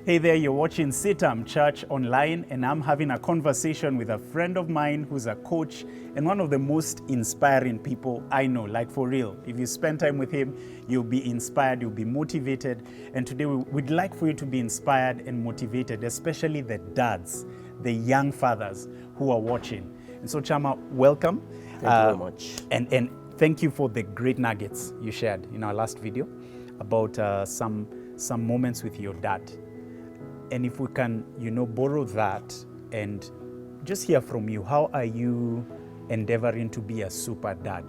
Hey there, you're watching CITAM Church Online, and I'm having a conversation with a friend of mine who's a coach and one of the most inspiring people I know, like for real. If you spend time with him, you'll be inspired, you'll be motivated. And today we'd like for you to be inspired and motivated, especially the dads, the young fathers who are watching. And so Kyama, welcome. Thank you very much. And thank you for the great nuggets you shared in our last video about some moments with your dad. And if we can, borrow that and just hear from you, how are you endeavoring to be a super dad?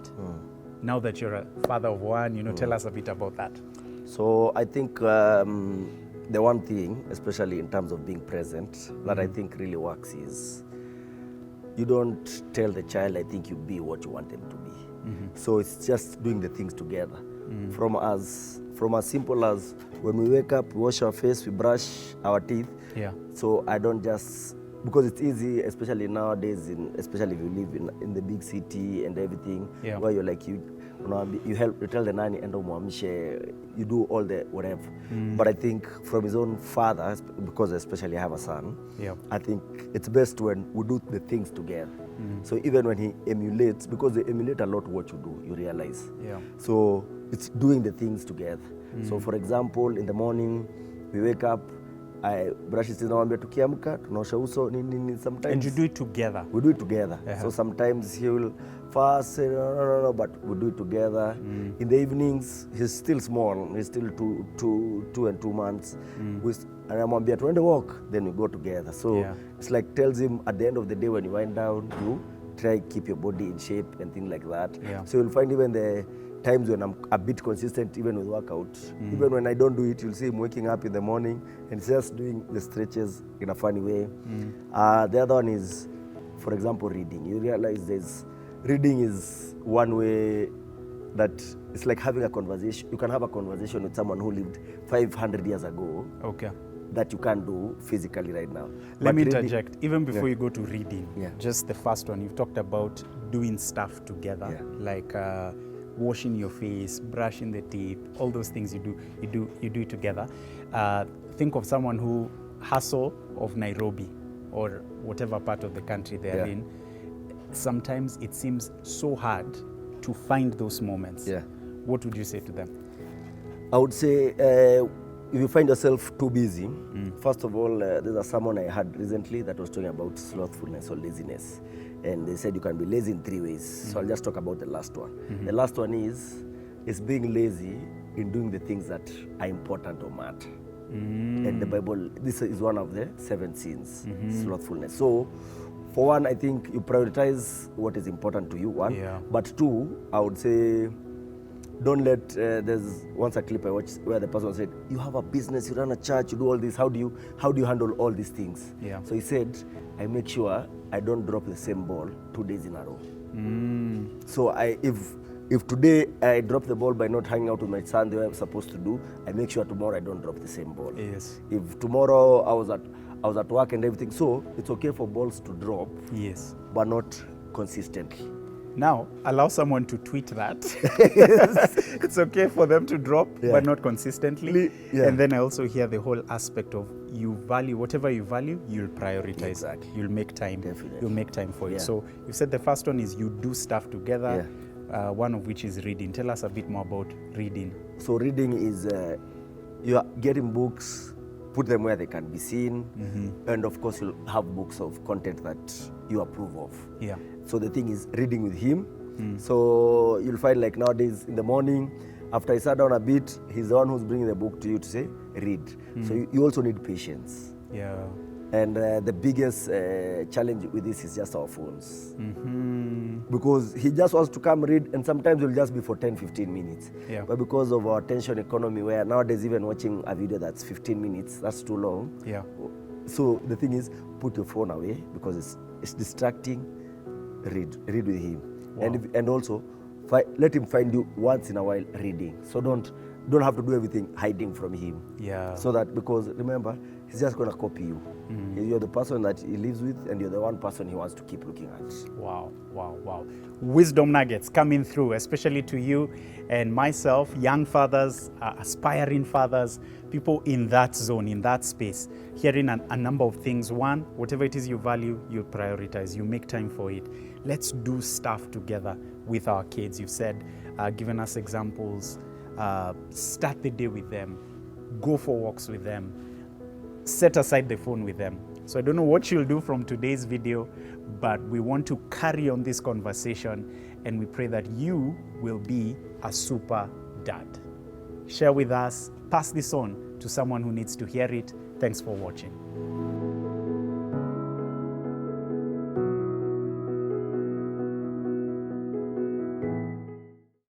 Now that you're a father of one, tell us a bit about that. So I think the one thing, especially in terms of being present, that I think really works is you don't tell the child, I think you be what you want them to be. So it's just doing the things together. From as simple as when we wake up, we wash our face, we brush our teeth. Yeah. So I don't just, because it's easy, especially nowadays, especially if you live in the big city and everything, where you're like, you tell the nanny and you do all the whatever. But I think from his own father, because especially I have a son, I think it's best when we do the things together. So even when he emulates, because they emulate a lot what you do, you realize. So it's doing the things together. So for example, in the morning, we wake up, I brush his teeth, tukiamka, tunaosha uso, sometimes. And you do it together? We do it together. So sometimes he will fast, say, no, but we do it together. In the evenings, he's still small, he's still two and 2 months. And I'm tuende walk, then we go together. So it's like tells him at the end of the day when you wind down, you try keep your body in shape and things like that. So you'll find even the times when I'm a bit consistent, even with workout. Even when I don't do it, you'll see him waking up in the morning and just doing the stretches in a funny way. The other one is, for example, reading. You realize reading is one way that it's like having a conversation. You can have a conversation with someone who lived 500 years ago. Okay. That you can't do physically right now. Let me interject. Even before you go to reading, just the first one, you've talked about doing stuff together, like washing your face, brushing the teeth, all those things you do it together. Think of someone who hustle of Nairobi or whatever part of the country they're in. Sometimes it seems so hard to find those moments. What would you say to them? I would say if you find yourself too busy, first of all, there's a sermon I had recently that was talking about slothfulness or laziness. And they said you can be lazy in 3 ways. So I'll just talk about the last one. The last one is being lazy in doing the things that are important or matter. And the Bible, this is one of the 7 sins, slothfulness. So for one, I think you prioritize what is important to you, one. But two, I would say, don't let, there's once a clip I watched where the person said, you have a business, you run a church, you do all this, how do you handle all these things? So he said, I make sure I don't drop the same ball 2 days in a row. So if today I drop the ball by not hanging out with my son the way I'm supposed to do, I make sure tomorrow I don't drop the same ball. If tomorrow I was at work and everything, so it's okay for balls to drop, but not consistently. Now, allow someone to tweet that. It's okay for them to drop, but not consistently. And then I also hear the whole aspect of you value, whatever you value, you'll prioritize. You'll make time. You'll make time for it. So you said the first one is you do stuff together, one of which is reading. Tell us a bit more about reading. So reading is you are getting books, put them where they can be seen. And of course, you'll have books of content that you approve of. So the thing is reading with him. So you'll find like nowadays in the morning, after I sat down a bit, he's the one who's bringing the book to you to say, read. So you also need patience. And the biggest challenge with this is just our phones. Because he just wants to come read, and sometimes it'll just be for 10-15 minutes. But because of our attention economy, where nowadays even watching a video that's 15 minutes, that's too long. So the thing is, put your phone away because it's distracting. Read with him. And also let him find you once in a while reading. So don't have to do everything hiding from him. So that, because remember, he's just going to copy you. You're the person that he lives with, and you're the one person he wants to keep looking at. Wow, wow, wow. Wisdom nuggets coming through, especially to you and myself, young fathers, aspiring fathers, people in that zone, in that space, hearing a number of things. One, whatever it is you value, you prioritize, you make time for it. Let's do stuff together with our kids. You've said, given us examples, start the day with them, go for walks with them, set aside the phone with them. So I don't know what you'll do from today's video, but we want to carry on this conversation, and we pray that you will be a super dad. Share with us, pass this on to someone who needs to hear it. Thanks for watching.